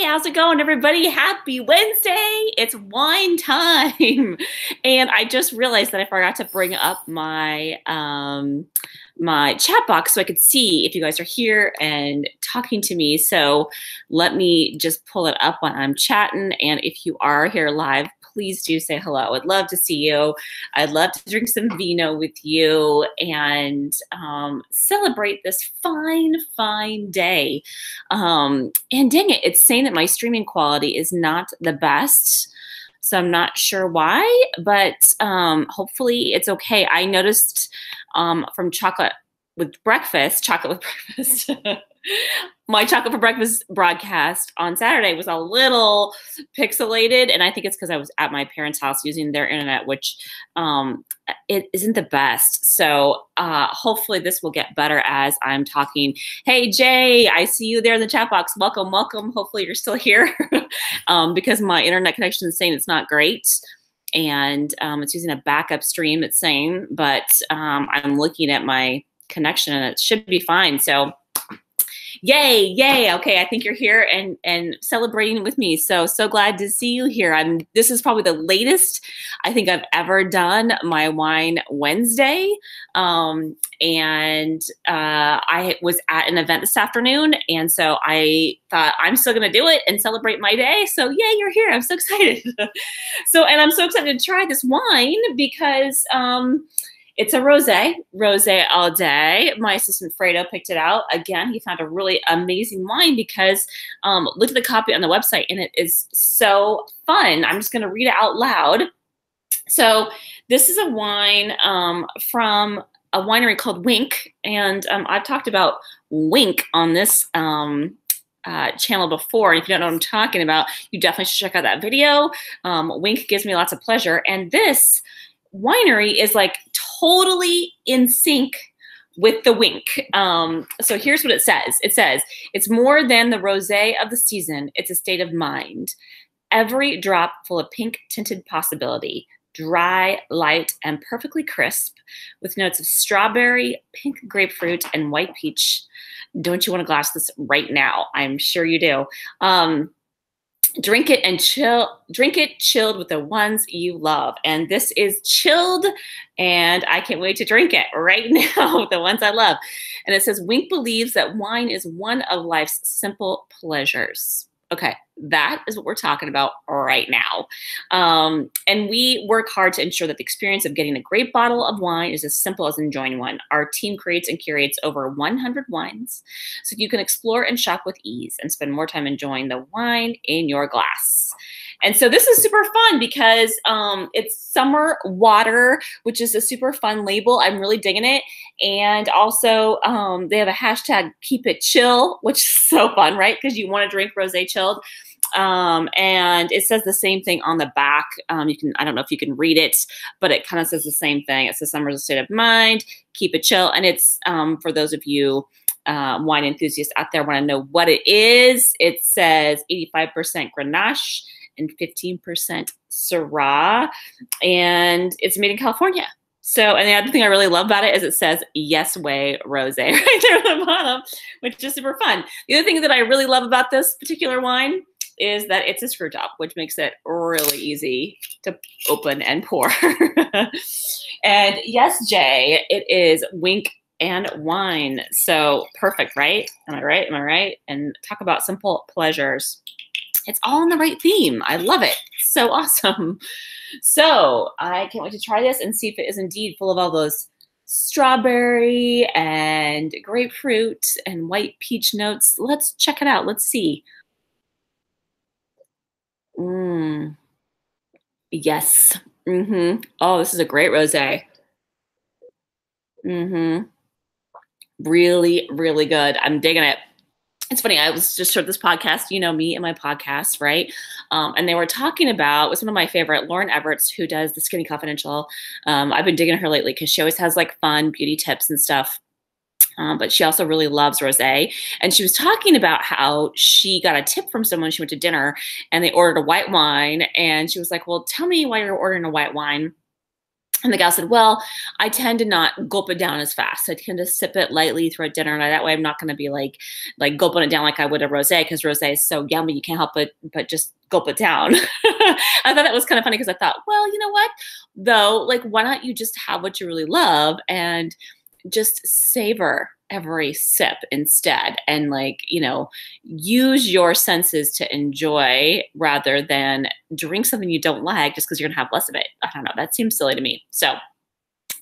how's it going, everybody? Happy Wednesday. It's wine time. And I just realized that I forgot to bring up my chat box so I could see if you guys are here and talking to me. So let me just pull it up when I'm chatting. And if you are here live, please do say hello. I'd love to see you. I'd love to drink some vino with you and celebrate this fine day. And dang it, it's saying that my streaming quality is not the best. So I'm not sure why, but hopefully it's okay. I noticed from chocolate with breakfast, my chocolate for breakfast broadcast on Saturday was a little pixelated. And I think it's because I was at my parents' house using their internet, which it isn't the best. So hopefully this will get better as I'm talking. Hey, Jay, I see you there in the chat box. Welcome, welcome. Hopefully you're still here because my internet connection is saying it's not great. And it's using a backup stream, it's saying, but I'm looking at my connection and it should be fine. So yay. Okay, I think you're here and celebrating with me. So glad to see you here. This is probably the latest I think I've ever done my Wine Wednesday. And I was at an event this afternoon. And so I thought I'm still going to do it and celebrate my day. So yay, you're here. I'm so excited. And I'm so excited to try this wine because, it's a rosé all day. My assistant Fredo picked it out. Again, he found a really amazing wine because looked at the copy on the website and it is so fun. I'm just gonna read it out loud. So this is a wine from a winery called Winc. And I've talked about Winc on this channel before. And if you don't know what I'm talking about, you definitely should check out that video. Winc gives me lots of pleasure. And this winery is like totally in sync with the Winc. So here's what it says. It says, it's more than the rosé of the season. It's a state of mind. Every drop full of pink tinted possibility, dry, light, and perfectly crisp with notes of strawberry, pink grapefruit, and white peach. Don't you want to glass this right now? I'm sure you do. Drink it and chill. Drink it chilled with the ones you love. And this is chilled, and I can't wait to drink it right now with the ones I love. And it says, Winc believes that wine is one of life's simple pleasures. Okay, that is what we're talking about right now. And we work hard to ensure that the experience of getting a great bottle of wine is as simple as enjoying one. Our team creates and curates over 100 wines so you can explore and shop with ease and spend more time enjoying the wine in your glass. And so this is super fun because it's summer water, which is a super fun label. I'm really digging it. And also they have a hashtag KeepItChill, which is so fun, right? Because you want to drink rosé chilled. And it says the same thing on the back. I don't know if you can read it, but it kind of says the same thing. It says summer's a state of mind, keep it chill. And it's for those of you wine enthusiasts out there want to know what it is. It says 85% Grenache and 15% Syrah, and it's made in California. So, and the other thing I really love about it is it says Yes Way Rosé right there at the bottom, which is super fun. The other thing that I really love about this particular wine is that it's a screw top, which makes it really easy to open and pour. And yes, Jay, it is Winc and wine. So perfect, right? Am I right? Am I right? And talk about simple pleasures. It's all in the right theme. I love it. So awesome. So I can't wait to try this and see if it is indeed full of all those strawberry and grapefruit and white peach notes. Let's check it out. Let's see. Yes. Oh, this is a great rosé. Really, really good. I'm digging it. It's funny, I was just heard this podcast, you know me and my podcast, right? And they were talking about, it's one of my favorite, Lauren Everett's, who does the Skinny Confidential. I've been digging her lately because she always has like fun beauty tips and stuff. But she also really loves rosé. And she was talking about how she got a tip from someone. She went to dinner and they ordered a white wine. And she was like, well, tell me why you're ordering a white wine. And the gal said, well, I tend to not gulp it down as fast. I tend to sip it lightly throughout dinner. And that way I'm not going to be like gulping it down like I would a rosé, because rosé is so yummy. You can't help it, but just gulp it down. I thought that was kind of funny, because I thought, well, you know what, though, like, why not you just have what you really love and just savor every sip instead, and like, you know, use your senses to enjoy rather than drink something you don't like just because you're gonna have less of it. I don't know, that seems silly to me. So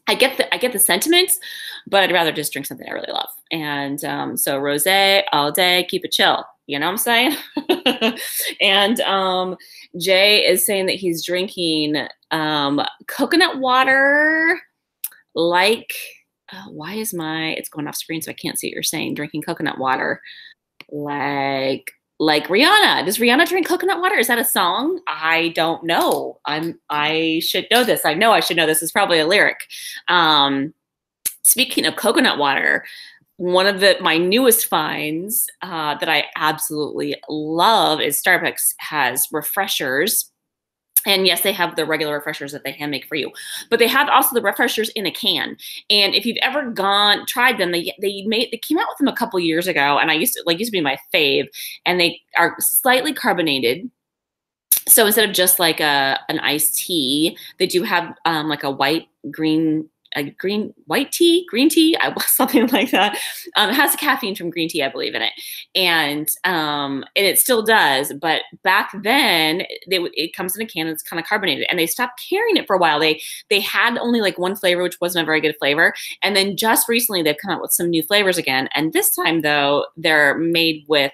I get the sentiments, but I'd rather just drink something I really love. And so rosé all day, keep it chill. You know what I'm saying? And Jay is saying that he's drinking coconut water, like, why is it's going off screen so I can't see what you're saying. Drinking coconut water like Rihanna. Does Rihanna drink coconut water? Is that a song? I don't know. I should know this. I know I should know this. It's probably a lyric. Speaking of coconut water, one of my newest finds that I absolutely love is Starbucks has refreshers. And yes, they have the regular refreshers that they hand make for you, but they have also the refreshers in a can. And if you've ever tried them, they came out with them a couple years ago, and used to be my fave. And they are slightly carbonated. So instead of just like an iced tea, they do have like a green tea, something like that. It has caffeine from green tea, I believe, in it. And it still does. But back then, it comes in a can, it's kind of carbonated. And they stopped carrying it for a while. They had only like one flavor, which wasn't a very good flavor. And then just recently, they've come out with some new flavors again. And this time, though, they're made with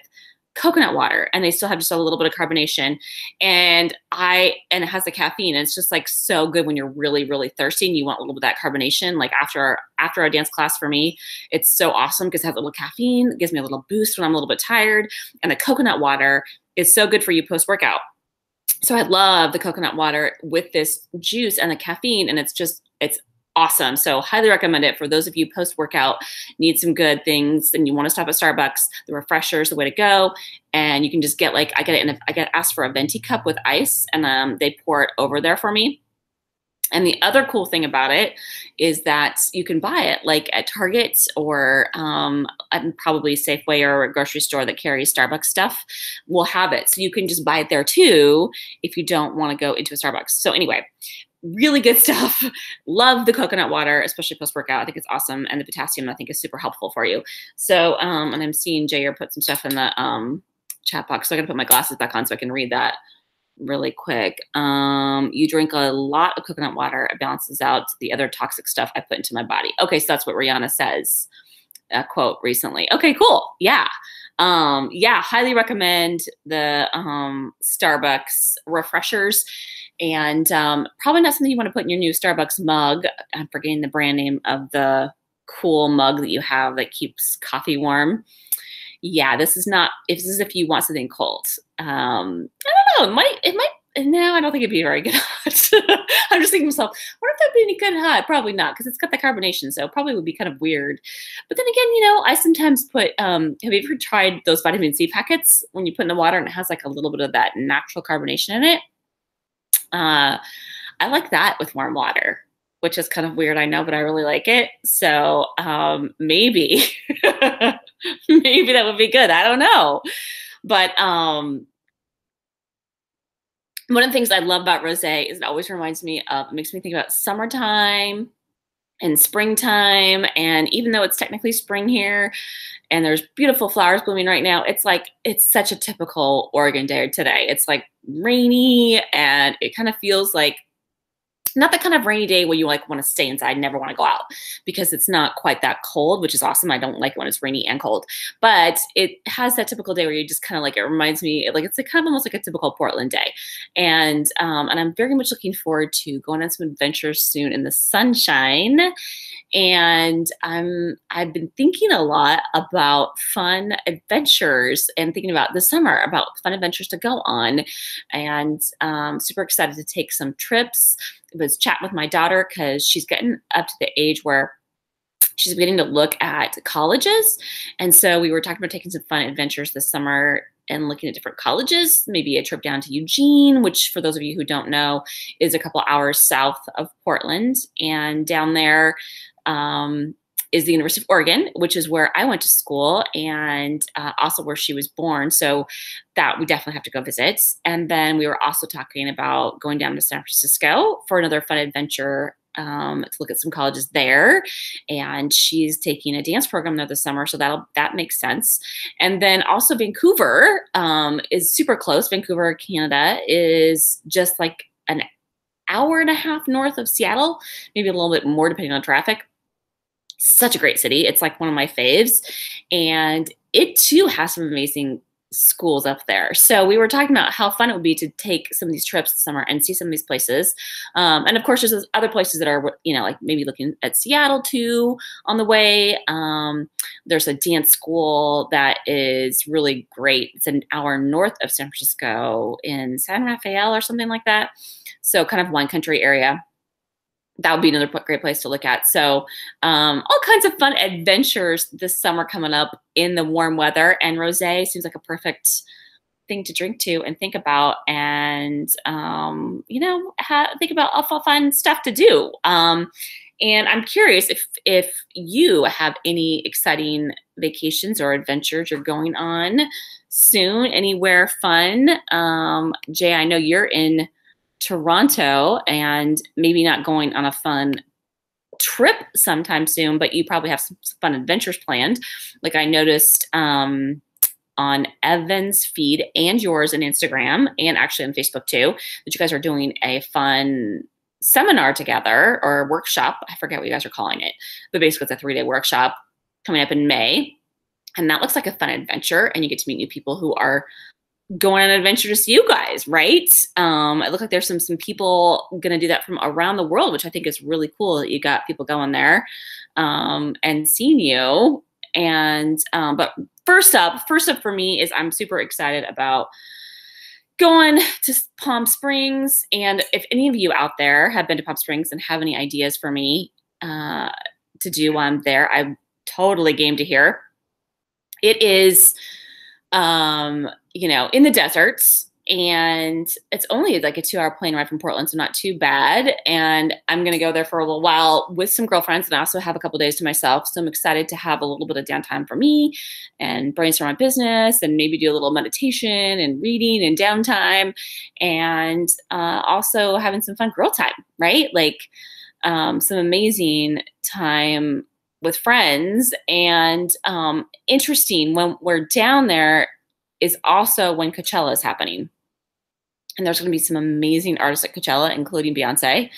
coconut water, and they still have just a little bit of carbonation, and it has the caffeine, and it's just like so good when you're really, really thirsty and you want a little bit of that carbonation. Like after our dance class, for me, it's so awesome because it has a little caffeine. It gives me a little boost when I'm a little bit tired, and the coconut water is so good for you post-workout. So I love the coconut water with this juice and the caffeine, and it's awesome. So highly recommend it for those of you post-workout, need some good things, and you want to stop at Starbucks. The refresher is the way to go. And you can just get I get asked for a venti cup with ice, and they pour it over there for me. And the other cool thing about it is that you can buy it like at Target or probably Safeway or a grocery store that carries Starbucks stuff will have it. So you can just buy it there too if you don't want to go into a Starbucks. So anyway, really good stuff. Love the coconut water, especially post-workout. I think it's awesome. And the potassium, I think, is super helpful for you. So, and I'm seeing Jair put some stuff in the chat box. So I got to put my glasses back on so I can read that really quick. You drink a lot of coconut water. It balances out the other toxic stuff I put into my body. Okay, so that's what Rihanna says, quote recently. Okay, cool. Yeah. Highly recommend the Starbucks refreshers. And probably not something you want to put in your new Starbucks mug. I'm forgetting the brand name of the cool mug that you have that keeps coffee warm. Yeah, this is if you want something cold. I don't know. It might. No, I don't think it'd be very good hot. I'm just thinking to myself, what if that'd be any good hot? Probably not, because it's got the carbonation, so it probably would be kind of weird. But then again, I sometimes put, have you ever tried those vitamin C packets when you put in the water and it has like a little bit of that natural carbonation in it? I like that with warm water, which is kind of weird, I know, but I really like it. So maybe, maybe that would be good. I don't know. But one of the things I love about rosé is it always reminds me of, it makes me think about summertime and springtime. And even though it's technically spring here and there's beautiful flowers blooming right now, it's such a typical Oregon day today. It's like rainy, and it kind of feels like not the kind of rainy day where you want to stay inside, never want to go out, because it's not quite that cold, which is awesome. I don't like it when it's rainy and cold, but it has that typical day where you just kind of it reminds me, it's kind of almost like a typical Portland day. And I'm very much looking forward to going on some adventures soon in the sunshine. And I've been thinking a lot about fun adventures and thinking about this summer about fun adventures to go on, and super excited to take some trips. I was chatting with my daughter because she's getting up to the age where she's beginning to look at colleges. And so we were talking about taking some fun adventures this summer and looking at different colleges, maybe a trip down to Eugene, which for those of you who don't know is a couple hours south of Portland. And down there is the University of Oregon, which is where I went to school and also where she was born. So that we definitely have to go visit. And then we were also talking about going down to San Francisco for another fun adventure to look at some colleges there. And she's taking a dance program there this summer. So that makes sense. And then also Vancouver is super close. Vancouver, Canada is just like an hour and a half north of Seattle, maybe a little bit more depending on traffic. Such a great city. It's like one of my faves. And it too has some amazing schools up there. So we were talking about how fun it would be to take some of these trips this summer and see some of these places. And of course, there's other places that are, like maybe looking at Seattle too on the way. There's a dance school that is really great. It's an hour north of San Francisco in San Rafael or something like that. So kind of wine country area. That would be another great place to look at. So all kinds of fun adventures this summer coming up in the warm weather. And rosé seems like a perfect thing to drink to and think about and, think about all fun stuff to do. And I'm curious if you have any exciting vacations or adventures you're going on soon, anywhere fun. Jay, I know you're in Toronto and maybe not going on a fun trip sometime soon, but you probably have some fun adventures planned. Like I noticed on Evan's feed and yours on Instagram and actually on Facebook too, that you guys are doing a fun seminar together or workshop. I forget what you guys are calling it, but basically it's a 3-day workshop coming up in May. And that looks like a fun adventure. And you get to meet new people who are going on an adventure to see you guys, right? It looks like there's some people going to do that from around the world, which I think is really cool that you got people going there and seeing you. And but first up for me is I'm super excited about going to Palm Springs. And if any of you out there have been to Palm Springs and have any ideas for me to do while I'm there, I'm totally game to hear. It is in the deserts, and it's only like a 2-hour plane ride from Portland, so not too bad. And I'm going to go there for a little while with some girlfriends and I also have a couple days to myself. So I'm excited to have a little bit of downtime for me and brainstorm my business and maybe do a little meditation and reading and downtime and also having some fun girl time, right? Like some amazing time with friends. And interesting, when we're down there is also when Coachella is happening. And there's going to be some amazing artists at Coachella, including Beyonce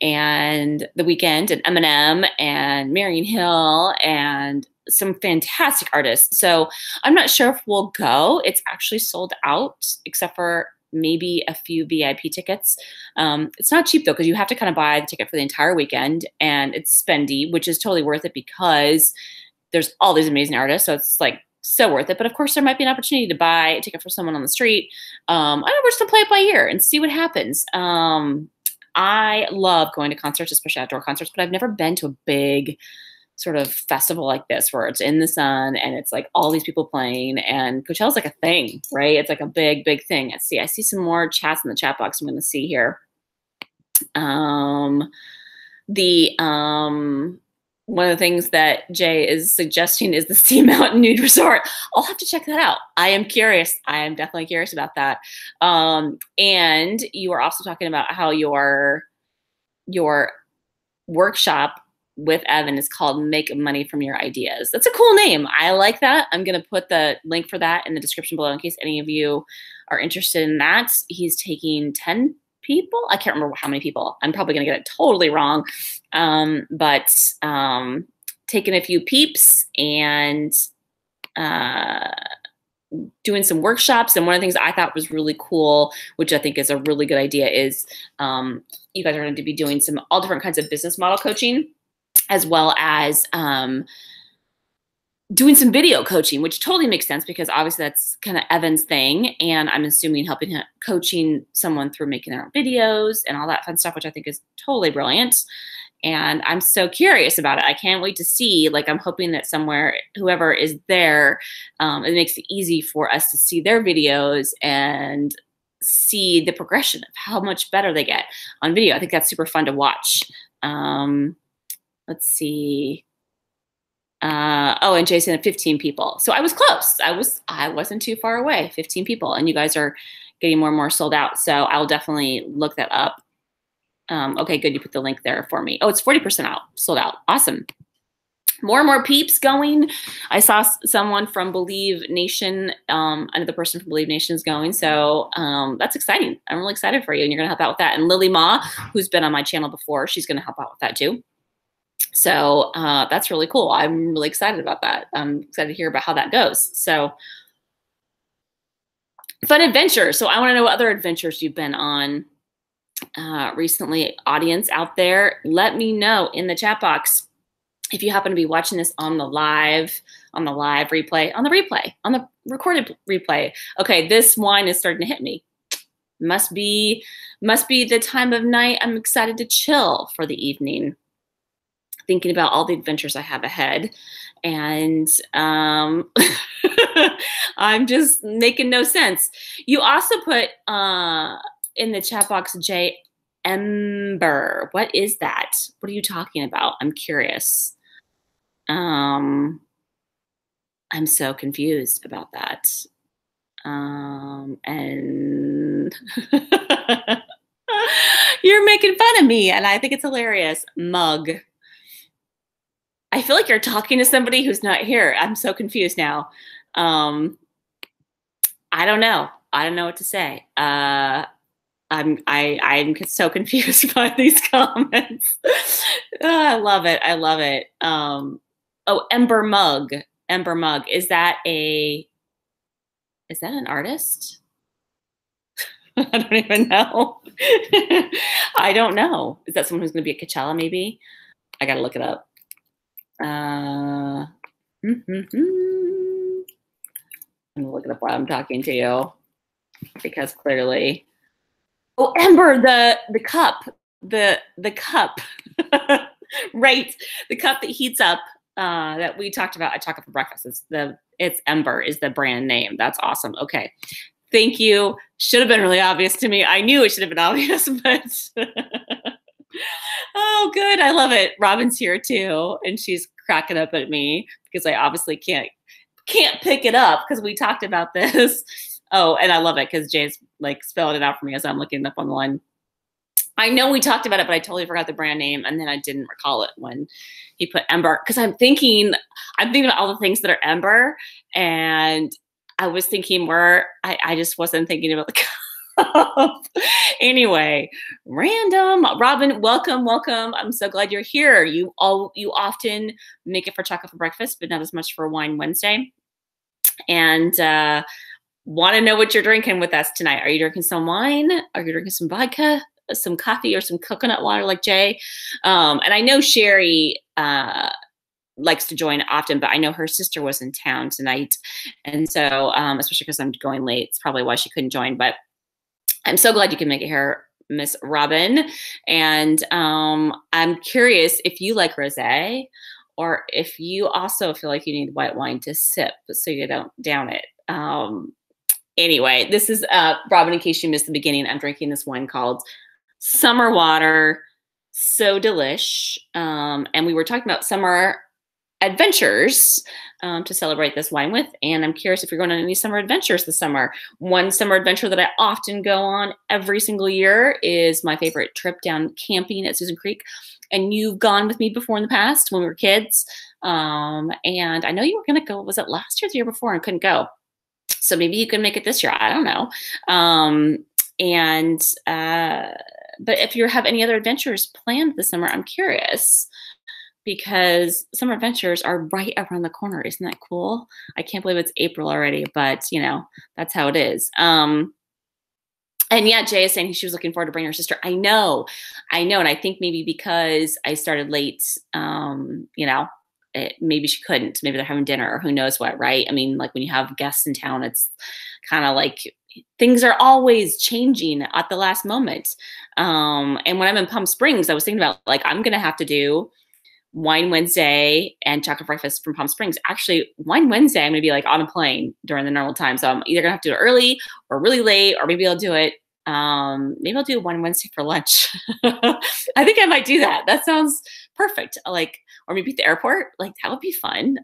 and The Weeknd and Eminem and Marion Hill and some fantastic artists. So I'm not sure if we'll go. It's actually sold out except for maybe a few VIP tickets. It's not cheap though, because you have to kind of buy the ticket for the entire weekend and it's spendy, which is totally worth it because there's all these amazing artists. So it's like so worth it. But of course there might be an opportunity to buy a ticket for someone on the street. I know we're just to play it by ear and see what happens. I love going to concerts, especially outdoor concerts, but I've never been to a big sort of festival like this where it's in the sun and it's like all these people playing and Coachella's like a thing, right? It's like a big, big thing. I see some more chats in the chat box I'm going to see here. One of the things that Jay is suggesting is the Sea Mountain Nude Resort. I'll have to check that out. I am curious. I am definitely curious about that. And you were also talking about how your workshop with Evan is called Make Money From Your Ideas. That's a cool name. I like that. I'm going to put the link for that in the description below in case any of you are interested in that. He's taking 10 people. I can't remember how many people. I'm probably going to get it totally wrong. But taking a few peeps and doing some workshops. And one of the things I thought was really cool, which I think is a really good idea, is you guys are going to be doing all different kinds of business model coaching, as well as doing some video coaching, which totally makes sense because obviously that's kind of Evan's thing. And I'm assuming helping him coaching someone through making their own videos and all that fun stuff, which I think is totally brilliant. And I'm so curious about it. I can't wait to see, like, I'm hoping that somewhere, whoever is there, it makes it easy for us to see their videos and see the progression of how much better they get on video. I think that's super fun to watch. Let's see. Oh, and Jason had 15 people. So I was close. I wasn't too far away, 15 people. And you guys are getting more and more sold out. So I'll definitely look that up. Okay, good. You put the link there for me. Oh, it's 40% out, sold out. Awesome. More and more peeps going. I saw someone from Believe Nation, another person from Believe Nation is going. So that's exciting. I'm really excited for you. And you're going to help out with that. And Lily Ma, who's been on my channel before, she's going to help out with that too. So that's really cool. I'm really excited about that. I'm excited to hear about how that goes. So fun adventures. So I want to know what other adventures you've been on recently. Audience out there, let me know in the chat box if you happen to be watching this on the live replay, on the recorded replay. Okay, this wine is starting to hit me. Must be the time of night I'm excited to chill for the evening, thinking about all the adventures I have ahead. And I'm just making no sense. You also put in the chat box, J. Ember. What is that? What are you talking about? I'm curious. I'm so confused about that. And you're making fun of me, and I think it's hilarious. Mug. I feel like you're talking to somebody who's not here. I'm so confused now. I don't know. I don't know what to say. I'm so confused by these comments. I love it. I love it. Oh, Ember Mug. Ember Mug. Is that an artist? I don't even know. I don't know. Is that someone who's going to be at Coachella maybe? I got to look it up. I'm going to look it up while I'm talking to you, because clearly, oh, Ember, the cup, the cup, right? The cup that heats up, that we talked about. I talk about for breakfast. It's Ember is the brand name. That's awesome. Okay. Thank you. Should have been really obvious to me. I knew it should have been obvious, but oh, good. I love it. Robin's here too, and she's cracking up at me because I obviously can't pick it up because we talked about this. Oh, and I love it because Jay's like spelling it out for me as I'm looking it up on the line. I know we talked about it, but I totally forgot the brand name, and then I didn't recall it when he put Ember, because I'm thinking about all the things that are Ember, and I was thinking I just wasn't thinking about the cup. Anyway, random. Robin, welcome. I'm so glad you're here. You often make it for chocolate for breakfast, but not as much for Wine Wednesday. And want to know what you're drinking with us tonight. Are you drinking some wine? Are you drinking some vodka, some coffee, or some coconut water like Jay? And I know Sherry likes to join often, but I know her sister was in town tonight. And so, especially because I'm going late, it's probably why she couldn't join. But I'm so glad you can make it here, Miss Robin. And I'm curious if you like rosé, or if you also feel like you need white wine to sip so you don't down it. Anyway, this is Robin, in case you missed the beginning. I'm drinking this wine called Summer Water. So delish. And we were talking about summer adventures to celebrate this wine with. And I'm curious if you're going on any summer adventures this summer. One summer adventure that I often go on every single year is my favorite trip down camping at Susan Creek. And you've gone with me before in the past when we were kids. And I know you were going to go, was it last year or the year before, and couldn't go. So maybe you can make it this year. I don't know. But if you have any other adventures planned this summer, I'm curious, because summer adventures are right around the corner. Isn't that cool? I can't believe it's April already, but you know, that's how it is. And yeah, Jay is saying she was looking forward to bringing her sister. I know. And I think maybe because I started late, you know, maybe she couldn't. Maybe they're having dinner or who knows what, right? I mean, like when you have guests in town, it's kind of like, things are always changing at the last moment. And when I'm in Palm Springs, I was thinking about like, I'm going to have to do Wine Wednesday and chocolate breakfast from Palm Springs. Actually, Wine Wednesday, I'm going to be like on a plane during the normal time. So I'm either going to have to do it early or really late, or maybe I'll do it. Maybe I'll do Wine Wednesday for lunch. I think I might do that. That sounds perfect. Like, or maybe at the airport. Like, that would be fun.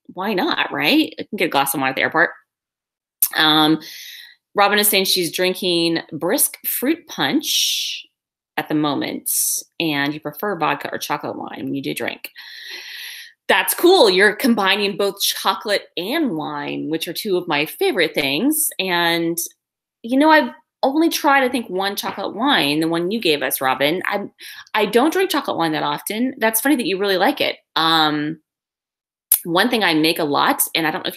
Why not, right? I can get a glass of wine at the airport. Robin is saying she's drinking brisk fruit punch at the moment, and you prefer vodka or chocolate wine when you do drink. That's cool. You're combining both chocolate and wine, which are two of my favorite things. And, you know, I've only tried, I think, one chocolate wine, the one you gave us, Robin. I don't drink chocolate wine that often. That's funny that you really like it. One thing I make a lot, and I don't know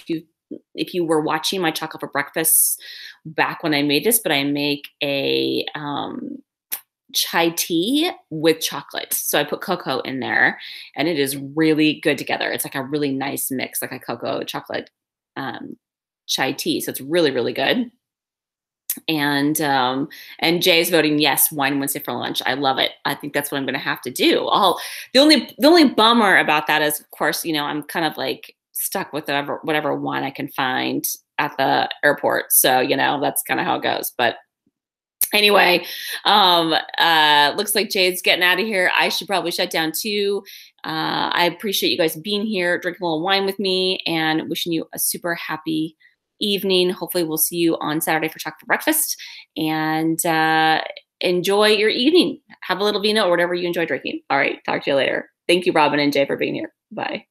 if you were watching my chocolate for breakfast back when I made this, but I make a chai tea with chocolate. So I put cocoa in there, and it is really good together. It's like a really nice mix, like a cocoa chocolate chai tea. So it's really, really good. And Jay's voting yes, Wine Wednesday for lunch. I love it. I think that's what I'm going to have to do. The only bummer about that is, of course, you know, I'm kind of like stuck with whatever wine I can find at the airport. So, you know, that's kind of how it goes. But anyway, looks like Jade's getting out of here. I should probably shut down too. I appreciate you guys being here, drinking a little wine with me, and wishing you a super happy evening. Hopefully we'll see you on Saturday for chocolate for breakfast, and enjoy your evening. Have a little vino or whatever you enjoy drinking. All right. Talk to you later. Thank you, Robin and Jay, for being here. Bye.